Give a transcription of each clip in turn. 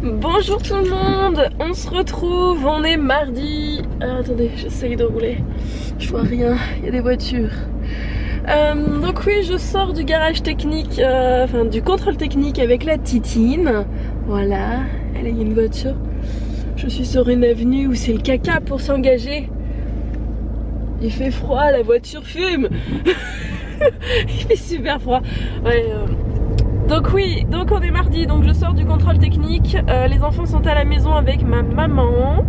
Bonjour tout le monde, on se retrouve, on est mardi. Attendez, j'essaye de rouler, je vois rien, il y a des voitures. Donc oui, je sors du garage technique, enfin du contrôle technique avec la Titine. Voilà, elle est une voiture. Je suis sur une avenue où c'est le caca pour s'engager. Il fait froid, la voiture fume. Il fait super froid. Ouais. Donc oui, donc on est mardi, donc je sors du contrôle technique. Les enfants sont à la maison avec ma maman.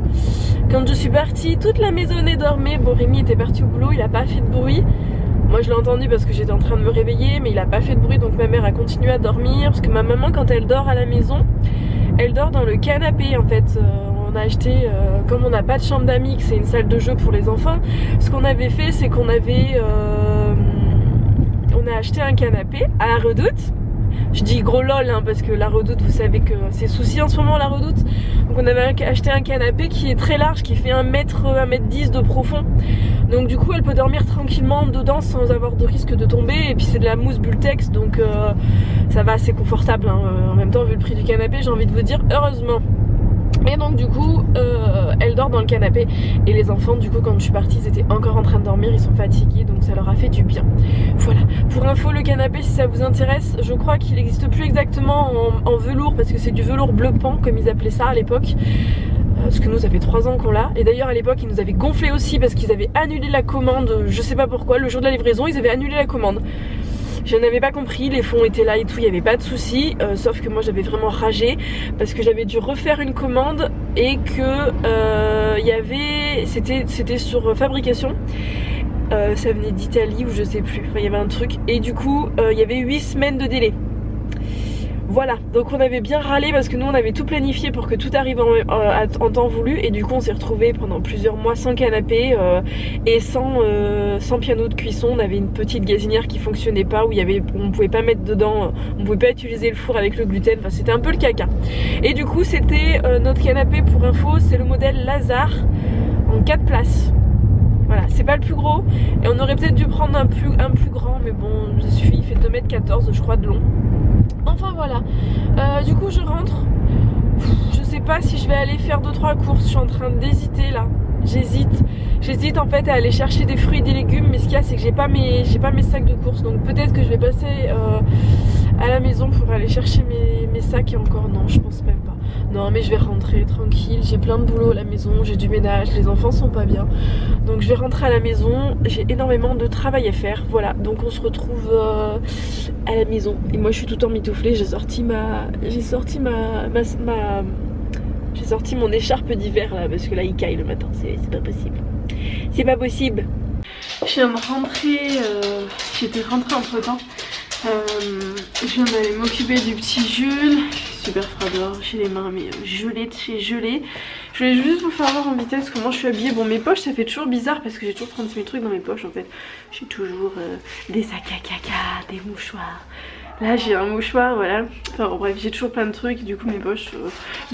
Quand je suis partie, toute la maisonnée dormait. Bon, Rémi était parti au boulot, il a pas fait de bruit. Moi je l'ai entendu parce que j'étais en train de me réveiller, mais il a pas fait de bruit, donc ma mère a continué à dormir. Parce que ma maman, quand elle dort à la maison, elle dort dans le canapé en fait. On a acheté, comme on n'a pas de chambre d'amis, que c'est une salle de jeu pour les enfants, ce qu'on avait fait c'est qu'on avait on a acheté un canapé à la Redoute. Je dis gros lol hein, parce que la Redoute, vous savez que c'est souci en ce moment la Redoute. Donc on avait acheté un canapé qui est très large, qui fait 1m10 de profond. Donc du coup elle peut dormir tranquillement dedans sans avoir de risque de tomber. Et puis c'est de la mousse Bultex, donc ça va, c'est confortable hein. En même temps vu le prix du canapé, j'ai envie de vous dire heureusement. Et donc du coup elle dort dans le canapé. Et les enfants du coup quand je suis partie ils étaient encore en train de dormir, ils sont fatigués, donc ça leur a fait du bien. Voilà, pour info le canapé si ça vous intéresse, je crois qu'il n'existe plus exactement en velours, parce que c'est du velours bleu pan comme ils appelaient ça à l'époque. Parce que nous ça fait 3 ans qu'on l'a. Et d'ailleurs à l'époque ils nous avaient gonflé aussi parce qu'ils avaient annulé la commande. Je sais pas pourquoi, le jour de la livraison ils avaient annulé la commande. Je n'avais pas compris, les fonds étaient là et tout, il n'y avait pas de souci, sauf que moi j'avais vraiment ragé parce que j'avais dû refaire une commande et que c'était sur fabrication, ça venait d'Italie ou je sais plus, enfin, il y avait un truc et du coup il y avait 8 semaines de délai. Voilà, donc on avait bien râlé parce que nous on avait tout planifié pour que tout arrive en temps voulu. Et du coup on s'est retrouvés pendant plusieurs mois sans canapé et sans piano de cuisson. On avait une petite gazinière qui fonctionnait pas, où on pouvait pas mettre dedans, on pouvait pas utiliser le four avec le gluten, enfin c'était un peu le caca. Et du coup c'était notre canapé, pour info, c'est le modèle Lazare en 4 places. Voilà, c'est pas le plus gros et on aurait peut-être dû prendre un plus grand, mais bon ça suffit, il fait 2,14 m je crois de long. Enfin voilà, du coup je rentre. Je sais pas si je vais aller faire 2-3 courses, je suis en train d'hésiter là. J'hésite en fait à aller chercher des fruits et des légumes, mais ce qu'il y a c'est que j'ai pas mes sacs de courses, donc peut-être que je vais passer à la maison pour aller chercher mes sacs. Et encore non, je pense même pas. Non mais je vais rentrer tranquille, j'ai plein de boulot à la maison, j'ai du ménage, les enfants sont pas bien. Donc je vais rentrer à la maison, j'ai énormément de travail à faire. Voilà, donc on se retrouve à la maison. Et moi je suis tout emmitouflée, j'ai sorti mon écharpe d'hiver là, parce que là il caille le matin, c'est pas possible. C'est pas possible. Je viens de rentrer, j'étais rentrée entre temps. Je viens d'aller m'occuper du petit Jules. Super froid dehors, j'ai les mains mais gelées de chez gelées. Je voulais juste vous faire voir en vitesse comment je suis habillée. Bon, mes poches ça fait toujours bizarre parce que j'ai toujours 36 000 trucs dans mes poches en fait. J'ai toujours des sacs à caca, des mouchoirs. Là j'ai un mouchoir, voilà. Enfin bon, bref, j'ai toujours plein de trucs. Du coup mes poches,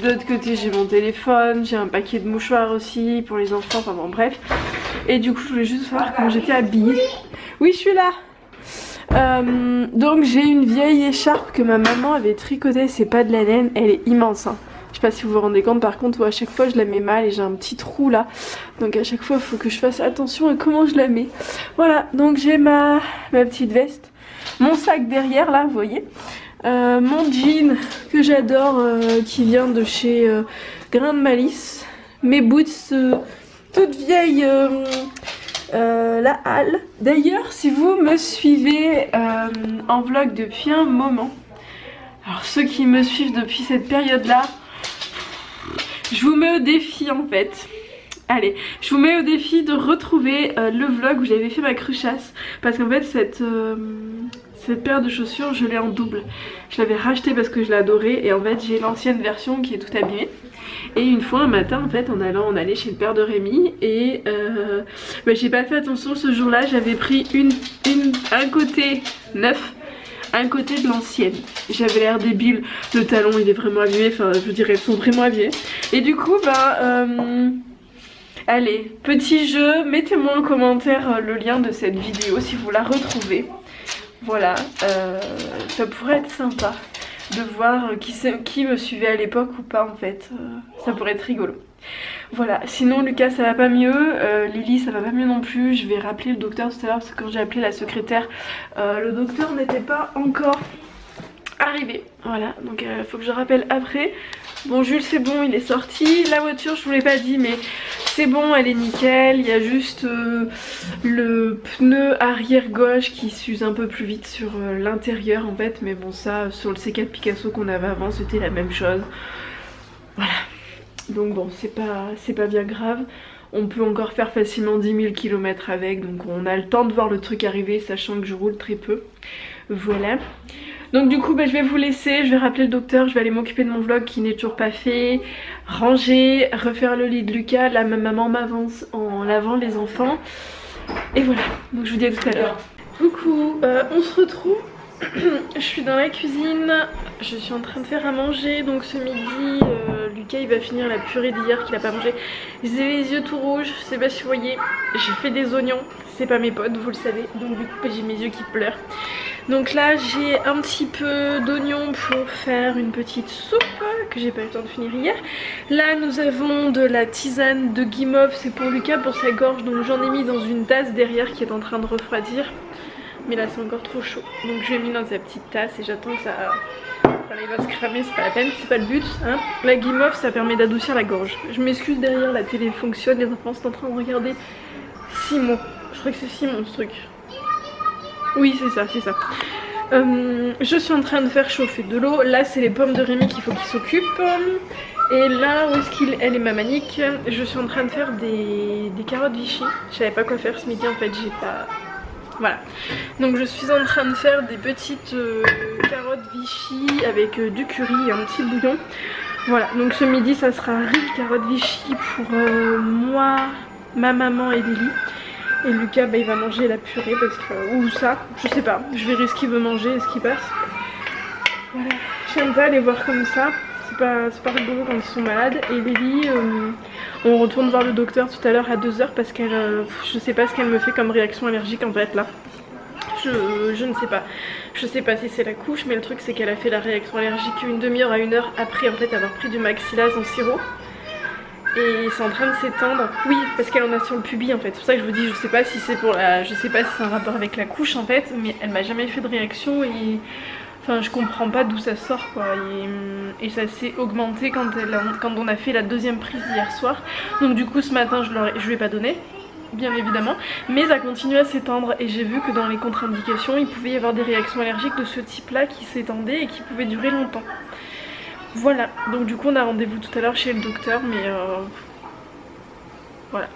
de l'autre côté j'ai mon téléphone, j'ai un paquet de mouchoirs aussi pour les enfants, enfin bon bref. Et du coup je voulais juste vous faire voir comment j'étais habillée. Oui je suis là. Donc j'ai une vieille écharpe que ma maman avait tricotée, c'est pas de la laine, elle est immense hein. Je sais pas si vous vous rendez compte, par contre à chaque fois je la mets mal et j'ai un petit trou là. Donc à chaque fois il faut que je fasse attention à comment je la mets. Voilà, donc j'ai ma petite veste, mon sac derrière là, vous voyez, mon jean que j'adore qui vient de chez Grain de Malice, mes boots toutes vieilles, la halle. D'ailleurs si vous me suivez en vlog depuis un moment, alors ceux qui me suivent depuis cette période là, je vous mets au défi en fait. Allez, je vous mets au défi de retrouver le vlog où j'avais fait ma cruchasse. Parce qu'en fait cette paire de chaussures je l'ai en double. Je l'avais rachetée parce que je l'adorais. Et en fait j'ai l'ancienne version qui est toute abîmée. Et une fois un matin en fait on allait chez le père de Rémi. Et j'ai pas fait attention ce jour là. J'avais pris un côté neuf, un côté de l'ancienne. J'avais l'air débile, le talon il est vraiment abîmé, enfin je vous dirais elles sont vraiment abîmées. Et du coup allez, petit jeu, mettez-moi en commentaire le lien de cette vidéo si vous la retrouvez. Voilà, ça pourrait être sympa. de voir qui me suivait à l'époque ou pas en fait. Ça pourrait être rigolo. Voilà, sinon Lucas ça va pas mieux, Lily ça va pas mieux non plus. Je vais rappeler le docteur tout à l'heure parce que quand j'ai appelé la secrétaire, le docteur n'était pas encore arrivé. Voilà, donc faut que je rappelle après. Bon, Jules c'est bon, il est sorti. La voiture je vous l'ai pas dit mais c'est bon, elle est nickel. Il y a juste le pneu arrière gauche qui s'use un peu plus vite sur l'intérieur en fait. Mais bon, ça sur le C4 Picasso qu'on avait avant c'était la même chose. Voilà, donc bon, c'est pas bien grave. On peut encore faire facilement 10 000 km avec, donc on a le temps de voir le truc arriver sachant que je roule très peu. Voilà. Donc du coup je vais vous laisser, je vais rappeler le docteur, je vais aller m'occuper de mon vlog qui n'est toujours pas fait, ranger, refaire le lit de Lucas. Là ma maman m'avance en lavant les enfants. Et voilà, donc je vous dis à tout à l'heure. Coucou, on se retrouve. Je suis dans la cuisine, je suis en train de faire à manger. Donc ce midi, Lucas il va finir la purée d'hier qu'il a pas mangé. J'ai les yeux tout rouges, je sais pas si vous voyez. J'ai fait des oignons, c'est pas mes potes, vous le savez. Donc du coup j'ai mes yeux qui pleurent. Donc là j'ai un petit peu d'oignons pour faire une petite soupe que j'ai pas eu le temps de finir hier. Là nous avons de la tisane de guimauve, c'est pour Lucas pour sa gorge. Donc j'en ai mis dans une tasse derrière qui est en train de refroidir. Mais là c'est encore trop chaud, donc je l'ai mis dans sa petite tasse et j'attends que ça... Voilà, il va se cramer, c'est pas la peine, c'est pas le but hein. La guimauve ça permet d'adoucir la gorge. Je m'excuse, derrière la télé fonctionne, les enfants sont en train de regarder Simon. Je crois que c'est Simon ce truc. Oui c'est ça, c'est ça. Je suis en train de faire chauffer de l'eau. Là c'est les pommes de Rémi qu'il faut qu'il s'occupe. Et là où est-ce qu'elle est ma manique, je suis en train de faire des carottes Vichy. Je savais pas quoi faire ce midi en fait, j'ai pas... Voilà, donc je suis en train de faire des petites carottes Vichy avec du curry et un petit bouillon. Voilà, donc ce midi ça sera riz carottes Vichy pour moi, ma maman et Lily. Et Lucas il va manger la purée parce que... ou ça, je sais pas, je verrai ce qu'il veut manger et ce qui passe. Voilà, j'aime pas les voir comme ça. C'est pas rigolo quand ils sont malades. Et Lily, on retourne voir le docteur tout à l'heure à 2 h parce qu'elle, je sais pas ce qu'elle me fait comme réaction allergique en fait là. Je ne sais pas. Je sais pas si c'est la couche, mais le truc c'est qu'elle a fait la réaction allergique une demi-heure à 1 h après en fait avoir pris du maxilase en sirop. Et c'est en train de s'étendre. Oui, parce qu'elle en a sur le pubis en fait. C'est pour ça que je vous dis, je sais pas si c'est pour la... Je sais pas si c'est un rapport avec la couche en fait, mais elle m'a jamais fait de réaction et... Enfin je comprends pas d'où ça sort quoi. Et ça s'est augmenté quand on a fait la deuxième prise hier soir. Donc du coup ce matin je lui ai pas donné, bien évidemment. Mais ça continue à s'étendre et j'ai vu que dans les contre-indications il pouvait y avoir des réactions allergiques de ce type là qui s'étendaient et qui pouvaient durer longtemps. Voilà, donc du coup on a rendez-vous tout à l'heure chez le docteur mais voilà.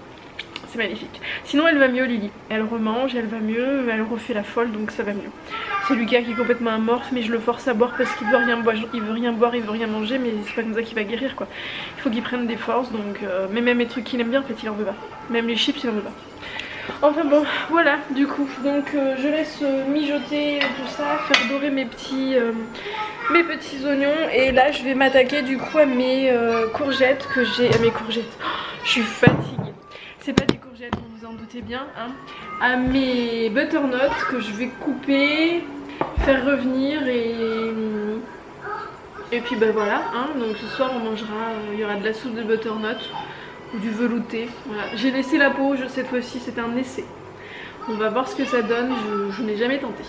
C'est magnifique. Sinon elle va mieux Lily, elle remange, elle va mieux, elle refait la folle donc ça va mieux. C'est Lucas qui est complètement amorphe mais je le force à boire parce qu'il veut rien boire, il veut rien manger mais c'est pas comme ça qu'il va guérir quoi. Il faut qu'il prenne des forces donc mais même les trucs qu'il aime bien en fait il en veut pas. Même les chips il en veut pas. Enfin bon voilà du coup donc je laisse mijoter tout ça, faire dorer mes petits oignons et là je vais m'attaquer du coup à mes courgettes que j'ai, à mes courgettes. Oh, je suis fatiguée. C'est pas des courgettes, vous vous en doutez bien, hein. À mes butternuts que je vais couper, faire revenir et puis bah voilà, hein. Donc ce soir on mangera, il y aura de la soupe de butternut ou du velouté. Voilà. J'ai laissé la peau, cette fois-ci c'était un essai. On va voir ce que ça donne, je n'ai jamais tenté.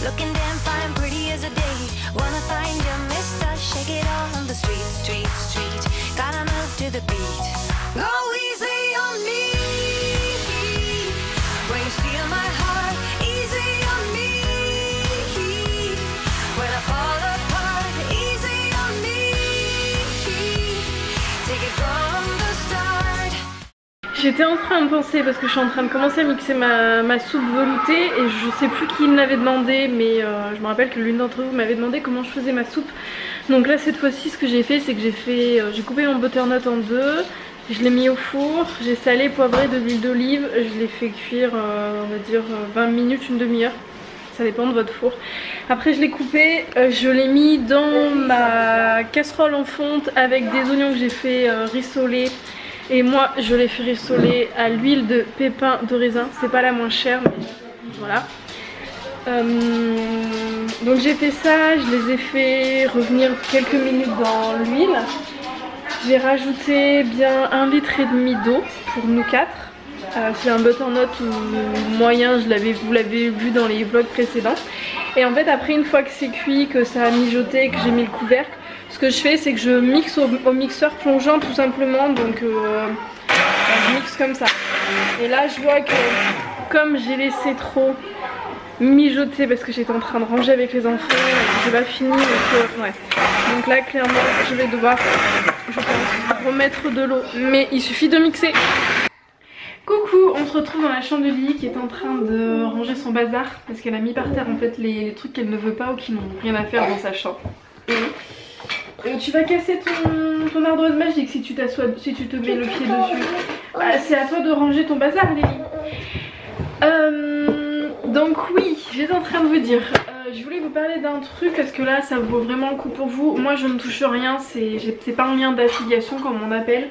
Looking damn fine, pretty as a day. Wanna find your mister, shake it all on the street, street, street. Gotta move to the beat. Go easy on me. When you steal my heart, easy on me. When I fall apart, easy on me. Take it from the start. J'étais en train de penser, parce que je suis en train de commencer à mixer ma soupe veloutée et je sais plus qui me l'avait demandé mais je me rappelle que l'une d'entre vous m'avait demandé comment je faisais ma soupe. Donc là cette fois-ci ce que j'ai fait c'est que j'ai coupé mon butternut en deux, je l'ai mis au four, j'ai salé, poivré de l'huile d'olive, je l'ai fait cuire on va dire 20 minutes, une demi-heure. Ça dépend de votre four. Après je l'ai coupé, je l'ai mis dans ma casserole en fonte avec des oignons que j'ai fait rissoler Et moi je les fais rissoler à l'huile de pépins de raisin. C'est pas la moins chère mais voilà. Donc j'ai fait ça, je les ai fait revenir quelques minutes dans l'huile. J'ai rajouté bien 1,5 litre d'eau pour nous 4. C'est un butternut ou moyen, vous l'avez vu dans les vlogs précédents. Et en fait après une fois que c'est cuit, que ça a mijoté, que j'ai mis le couvercle, ce que je fais c'est que je mixe au mixeur plongeant tout simplement. Donc je mixe comme ça. Et là je vois que comme j'ai laissé trop mijoter parce que j'étais en train de ranger avec les enfants, j'ai pas fini donc, ouais. Donc là clairement je vais devoir, je pense, remettre de l'eau, mais il suffit de mixer. Coucou, on se retrouve dans la chambre de Lily qui est en train de ranger son bazar parce qu'elle a mis par terre en fait les trucs qu'elle ne veut pas ou qui n'ont rien à faire dans sa chambre. Et tu vas casser ton ardoise magique si tu t'assois, si tu te mets le pied dessus. Bah, c'est à toi de ranger ton bazar Lily. Donc oui, j'étais en train de vous dire, je voulais vous parler d'un truc parce que là ça vaut vraiment le coup pour vous. Moi je ne touche rien, c'est pas un lien d'affiliation comme on appelle,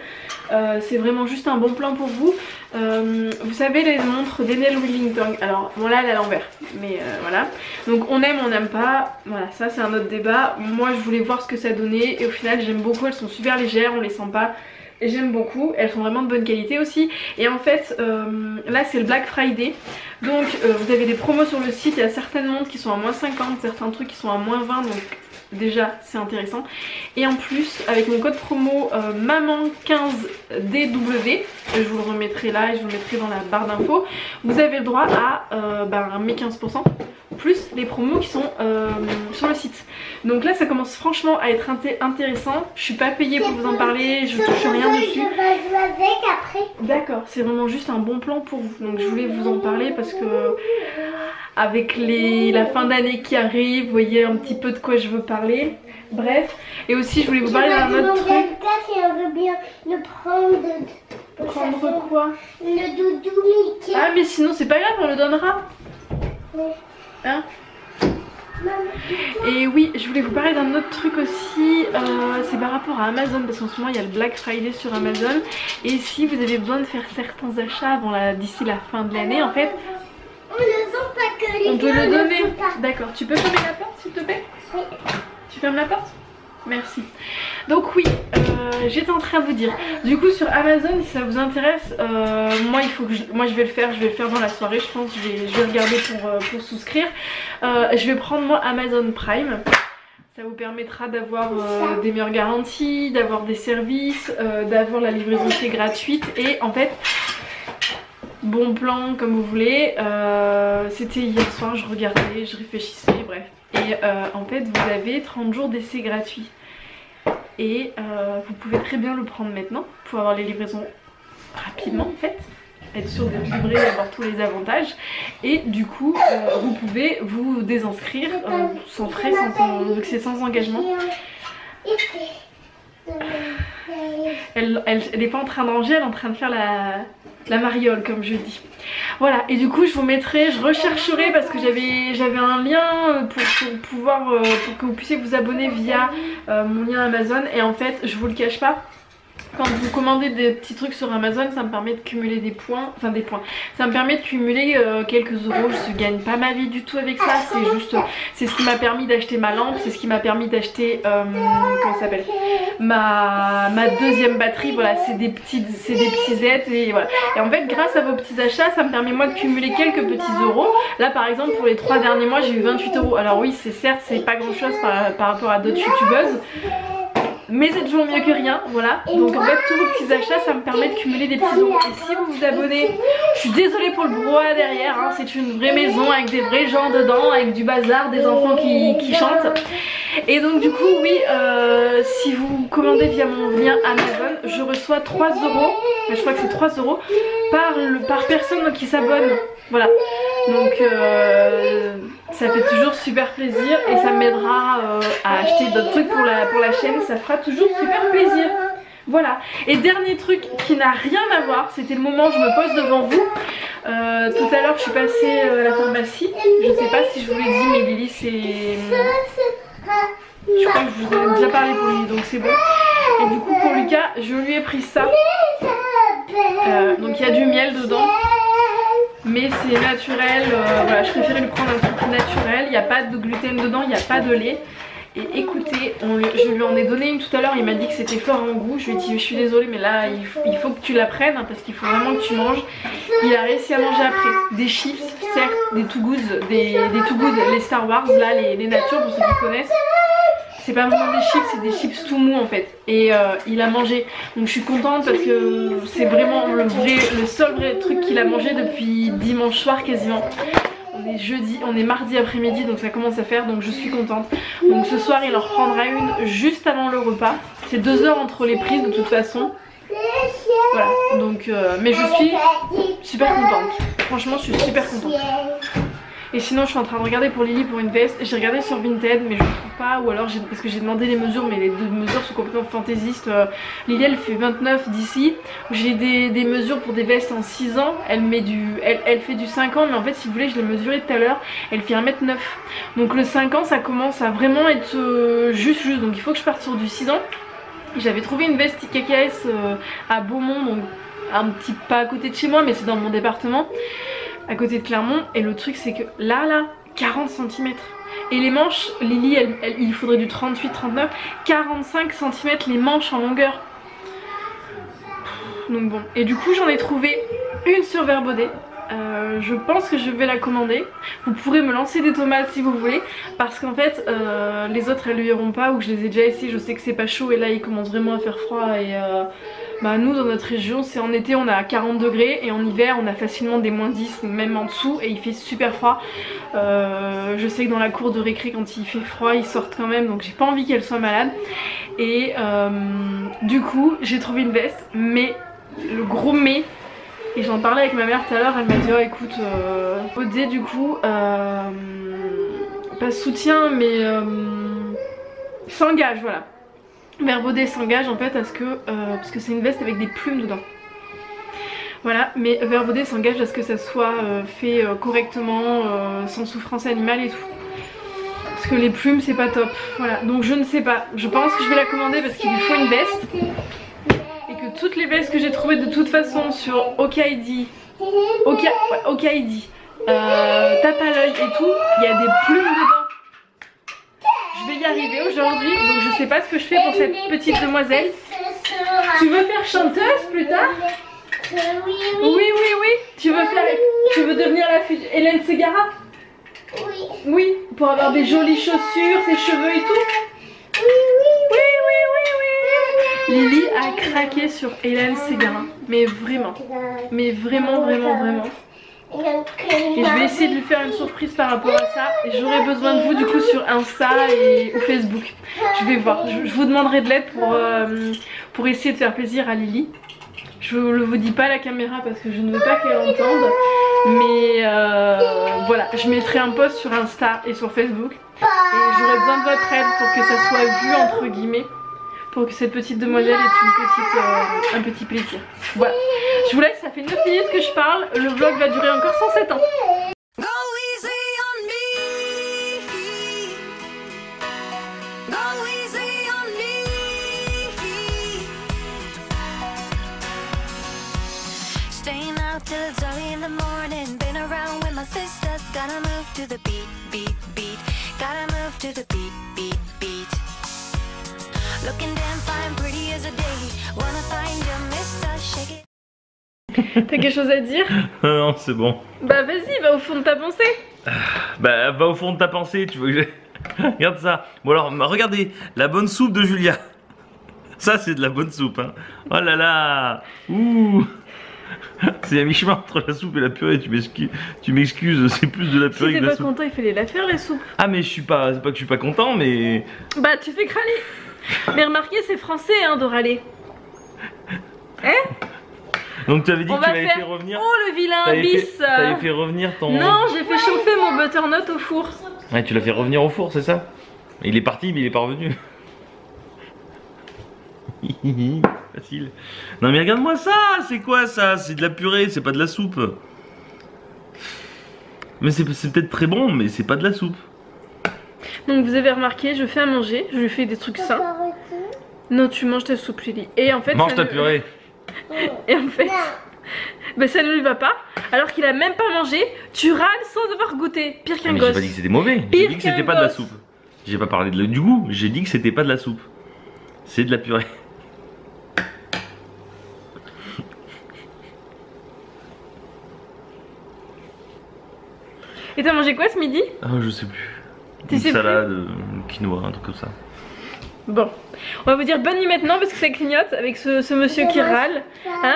c'est vraiment juste un bon plan pour vous. Vous savez les montres d'Enel Wellington, alors bon là elle est à l'envers, mais voilà. Donc on aime, on n'aime pas, voilà ça c'est un autre débat. Moi je voulais voir ce que ça donnait et au final j'aime beaucoup, elles sont super légères, on les sent pas. J'aime beaucoup, elles sont vraiment de bonne qualité aussi. Et en fait là c'est le Black Friday. Donc vous avez des promos sur le site. Il y a certaines montres qui sont à moins 50, certains trucs qui sont à moins 20. Donc déjà c'est intéressant. Et en plus avec mon code promo maman15DW, je vous le remettrai là et je vous le mettrai dans la barre d'infos, vous avez le droit à mes 15% plus les promos qui sont sur le site. Donc là ça commence franchement à être intéressant. Je suis pas payée pour vous en parler, je touche rien dessus. D'accord, c'est vraiment juste un bon plan pour vous. Donc je voulais vous en parler parce que avec la fin d'année qui arrive, vous voyez un petit peu de quoi je veux parler. Bref, et aussi je voulais vous parler d'un autre truc. Prendre quoi? Le doudou Mickey. Ah mais sinon c'est pas grave, on le donnera. Oui. Hein? Et oui, je voulais vous parler d'un autre truc aussi, c'est par rapport à Amazon parce qu'en ce moment il y a le Black Friday sur Amazon. Et si vous avez besoin de faire certains achats d'ici la fin de l'année en fait, on peut le donner. D'accord, tu peux fermer la porte s'il te plaît? Oui. Tu fermes la porte? Merci. Donc oui, j'étais en train de vous dire, du coup sur Amazon si ça vous intéresse, moi je vais le faire dans la soirée je pense, je vais regarder pour souscrire. Je vais prendre moi Amazon Prime. Ça vous permettra d'avoir des meilleures garanties, d'avoir des services, d'avoir la livraison qui est gratuite. Et en fait, bon plan comme vous voulez, c'était hier soir, je regardais, je réfléchissais, bref. Et en fait vous avez 30 jours d'essai gratuit. Et vous pouvez très bien le prendre maintenant pour avoir les livraisons rapidement en fait. Être sûr d'être livré et avoir tous les avantages. Et du coup vous pouvez vous désinscrire sans frais, vu que c'est sans engagement. Elle n'est pas en train de ranger, elle est en train de faire la mariole comme je dis. Voilà, et du coup je vous mettrai, je rechercherai parce que j'avais un lien pour que vous puissiez vous abonner via mon lien Amazon. Et en fait je vous le cache pas, quand vous commandez des petits trucs sur Amazon, ça me permet de cumuler des points, ça me permet de cumuler quelques euros. Je gagne pas ma vie du tout avec ça, c'est ce qui m'a permis d'acheter ma lampe, c'est ce qui m'a permis d'acheter comment ça s'appelle, ma deuxième batterie. Voilà, c'est des petits aides et voilà. Et en fait grâce à vos petits achats, ça me permet moi de cumuler quelques petits euros. Là par exemple pour les 3 derniers mois j'ai eu 28 euros. Alors oui c'est certes c'est pas grand chose par rapport à d'autres youtubeuses, mais c'est toujours mieux que rien, voilà. Donc en fait tous vos petits achats ça me permet de cumuler des petits euros. Et si vous vous abonnez, je suis désolée pour le brouhaha derrière, hein, c'est une vraie maison avec des vrais gens dedans, avec du bazar, des enfants qui chantent. Et donc du coup oui, si vous commandez via mon lien Amazon, je reçois 3 euros, je crois que c'est 3 euros par personne qui s'abonne. Voilà, donc ça fait toujours super plaisir et ça m'aidera à acheter d'autres trucs pour la chaîne, ça fera toujours super plaisir. Voilà, et dernier truc qui n'a rien à voir, c'était le moment où je me pose devant vous. Tout à l'heure je suis passée à la pharmacie, je sais pas si je vous l'ai dit mais Lily c'est... Je crois que je vous en ai déjà parlé pour lui donc c'est bon. Et du coup pour Lucas je lui ai pris ça. Donc il y a du miel dedans. Mais c'est naturel, voilà, je préférais lui prendre un truc naturel. Il n'y a pas de gluten dedans, il n'y a pas de lait. Et écoutez, je lui en ai donné une tout à l'heure, il m'a dit que c'était fort en goût. Je lui ai dit je suis désolée mais là il faut que tu la prennes hein, parce qu'il faut vraiment que tu manges. Il a réussi à manger après des chips, certes, des Too Good, des Too Good, les Star Wars, là les natures pour ceux qui connaissent. C'est pas vraiment des chips, c'est des chips tout mous en fait. Et il a mangé. Donc je suis contente parce que c'est vraiment le seul vrai truc qu'il a mangé depuis dimanche soir quasiment. On est jeudi, on est mardi après-midi donc ça commence à faire donc je suis contente. Donc ce soir il en reprendra une juste avant le repas. C'est 2 heures entre les prises de toute façon. Voilà donc mais je suis super contente. Franchement je suis super contente. Et sinon je suis en train de regarder pour Lily pour une veste. J'ai regardé sur Vinted mais je ne trouve pas. Ou alors parce que j'ai demandé les mesures mais les deux mesures sont complètement fantaisistes. Lily elle fait 29 d'ici. J'ai des mesures pour des vestes en 6 ans. Elle fait du 5 ans mais en fait si vous voulez je l'ai mesuré tout à l'heure. Elle fait 1m9. Donc le 5 ans ça commence à vraiment être juste. Donc il faut que je parte sur du 6 ans. J'avais trouvé une veste KKS à Beaumont. Donc un petit pas à côté de chez moi mais c'est dans mon département. À côté de Clermont et le truc c'est que là 40 cm et les manches Lily il faudrait du 38-39 45 cm les manches en longueur donc bon et du coup j'en ai trouvé une sur Verbaudet. Je pense que je vais la commander. Vous pourrez me lancer des tomates si vous voulez parce qu'en fait les autres elles lui iront pas ou que je les ai déjà essayées. Je sais que c'est pas chaud et là il commence vraiment à faire froid et bah nous dans notre région c'est en été on a 40 degrés et en hiver on a facilement des moins 10 même en dessous et il fait super froid. Je sais que dans la cour de récré quand il fait froid ils sortent quand même donc j'ai pas envie qu'elle soit malade. Et du coup j'ai trouvé une veste mais le gros mais et j'en parlais avec ma mère tout à l'heure, elle m'a dit oh écoute Odé du coup pas soutien mais s'engage voilà. Verbaudet s'engage en fait à ce que parce que c'est une veste avec des plumes dedans. Voilà, mais Verbaudet s'engage à ce que ça soit fait correctement, sans souffrance animale et tout. Parce que les plumes c'est pas top. Voilà, donc je ne sais pas. Je pense que je vais la commander parce qu'il lui faut une veste. Et que toutes les vestes que j'ai trouvées de toute façon sur Okaidi, tape à l'œil et tout, il y a des plumes dedans. Je vais y arriver aujourd'hui, donc je sais pas ce que je fais pour cette petite demoiselle. Tu veux faire chanteuse plus tard? Oui. Tu veux devenir la fille Hélène Ségara? Oui, pour avoir des jolies chaussures, ses cheveux et tout. Oui. Lily a craqué sur Hélène Ségara, mais vraiment, vraiment. Et je vais essayer de lui faire une surprise par rapport à ça. Et j'aurai besoin de vous du coup sur Insta ou Facebook. Je vais voir, je vous demanderai de l'aide pour essayer de faire plaisir à Lily. Je ne vous dis pas à la caméra parce que je ne veux pas qu'elle entende. Mais voilà, je mettrai un post sur Insta et sur Facebook. Et j'aurai besoin de votre aide pour que ça soit vu entre guillemets. Pour que cette petite demoiselle ait un petit plaisir. Voilà, je vous laisse, ça fait 9 minutes que je parle. Le vlog va durer encore 107 ans. Go easy on me. Go easy on me. Staying out till it's early in the morning. Been around with my sisters. Gotta move to the beat, beat, beat. Gotta move to the beat, beat, beat. Looking damn fine, pretty as a day. Wanna find your mister, shake it. T'as quelque chose à dire? Non, c'est bon. Bah vas-y, va au fond de ta pensée. Bah va au fond de ta pensée, tu veux que je... Regarde ça. Bon alors, regardez, la bonne soupe de Julia. Ça c'est de la bonne soupe hein. Oh là là. Ouh. C'est à mi-chemin entre la soupe et la purée, tu m'excuses, c'est plus de la purée si que de la soupe. Si t'es pas content, il fallait la faire la soupe. Ah mais je suis pas, c'est pas que je suis pas content mais... Bah tu fais crâler. Mais remarquez c'est français hein de râler. Hein? Donc tu avais dit que tu l'avais fait revenir. Oh le vilain bis. T'avais fait revenir ton... Non j'ai fait chauffer mon butternut au four. Ouais tu l'as fait revenir au four c'est ça? Il est parti mais il est pas revenu. Facile. Non mais regarde-moi ça, c'est quoi ça? C'est de la purée, c'est pas de la soupe. Mais c'est peut-être très bon mais c'est pas de la soupe. Donc vous avez remarqué, je fais à manger, je lui fais des trucs sains. Non tu manges ta soupe Lily. Et en fait mange ta purée. Et en fait, bah, ça ne lui va pas. Alors qu'il a même pas mangé, tu râles sans avoir goûté. Pire qu'un Mais gosse. j'ai pas dit que c'était mauvais. J'ai dit que c'était pas de la soupe. J'ai pas parlé du goût. J'ai dit que c'était pas de la soupe. C'est de la purée. Et t'as mangé quoi ce midi? Ah, je sais plus. Tu Une sais salade, quinoa, un truc comme ça. Bon, on va vous dire bonne nuit maintenant parce que ça clignote avec ce monsieur qui râle. Hein?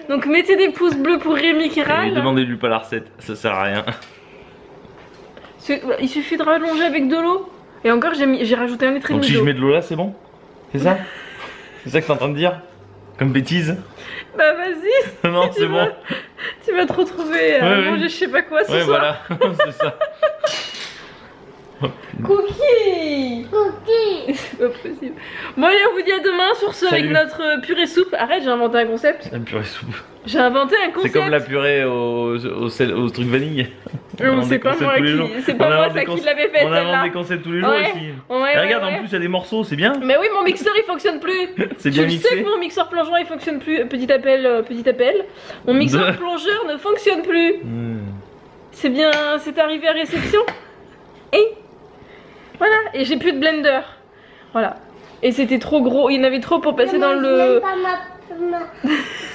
Donc mettez des pouces bleus pour Rémi qui Et râle. demandez-lui pas la recette, ça sert à rien. Il suffit de rallonger avec de l'eau. Et encore, j'ai rajouté 1,5 litre Donc si je d'eau. mets de l'eau là, c'est bon? C'est ça? C'est ça que t'es en train de dire? Comme bêtise? Bah vas-y. Non, c'est bon. Tu vas te retrouver à Ouais, manger ouais. je sais pas quoi ce Ouais, soir. voilà, c'est ça. Cookie. C'est pas possible. Bon allez, on vous dit à demain sur ce avec Salut. notre purée soupe. Arrête, j'ai inventé un concept. La purée soupe. J'ai inventé un C'est concept. comme la purée au truc vanille. Non, c'est pas moi qui, c'est pas moi ça qui l'avait fait On invente celle-là. des concepts tous les jours Ouais. aussi. Ouais, Et regarde, ouais. en plus, il y a des morceaux, c'est bien. Mais oui, mon mixeur il fonctionne plus. C'est Tu bien le sais mixé. que mon mixeur plongeon il fonctionne plus. Petit appel, petit appel. Mon mixeur plongeur ne fonctionne plus. C'est bien, c'est arrivé à réception. Et voilà, et j'ai plus de blender. Voilà. Et c'était trop gros, il y en avait trop pour passer dans le.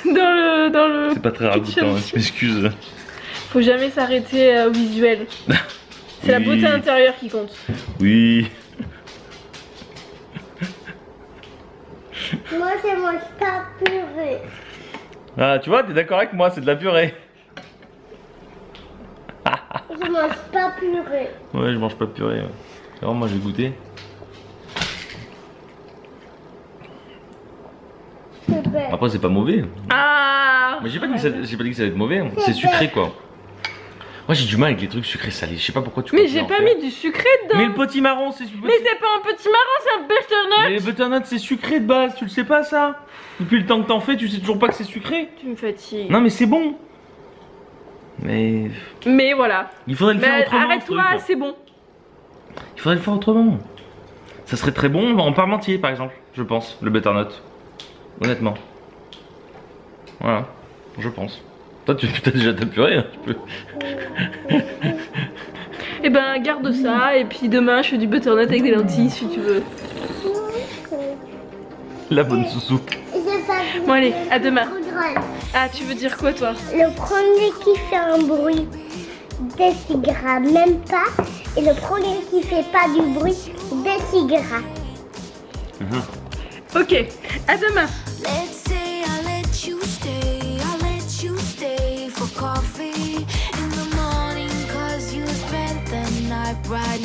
dans le. C'est pas très ragoûtant, hein, je m'excuse. Faut jamais s'arrêter au visuel. C'est la Oui. beauté intérieure qui compte. Oui. Moi, je mange pas purée. Ah, tu vois, t'es d'accord avec moi, c'est de la purée. Je mange pas purée. Ouais, je mange pas de purée. Ouais. Alors, moi, j'ai goûté. C'est vrai. Après, c'est pas mauvais. Ah. Mais j'ai pas dit que ça allait être mauvais. C'est sucré, quoi. Moi, j'ai du mal avec les trucs sucrés salés. Je sais pas pourquoi tu. Mais continues j'ai à en pas faire. mis du sucré dedans. Mais le potimarron, c'est super. Mais c'est pas un petit marron, c'est un butternut. Mais le butternut, c'est sucré de base. Tu le sais pas, ça? Depuis le temps que t'en fais, tu sais toujours pas que c'est sucré. Tu me fatigues. Non, mais c'est bon. Mais Mais voilà. il faudrait le faire Mais autrement. ce arrête-toi, truc. c'est bon. Il faudrait le faire autrement. Ça serait très bon en parmentier, par exemple, je pense, le butternut. Honnêtement. Voilà, je pense. Toi, tu as déjà ta purée, hein, tu peux. Et ben garde ça et puis demain je fais du butternut avec des lentilles si tu veux. La bonne soussou. J'ai pas dit Bon allez, à demain. poudre. Ah tu veux dire quoi toi? Le premier qui fait un bruit décigras même pas. Et le premier qui fait pas du bruit décigras. Ok, à demain. Let's say I let you stay for coffee in the morning, 'cause you spent the night right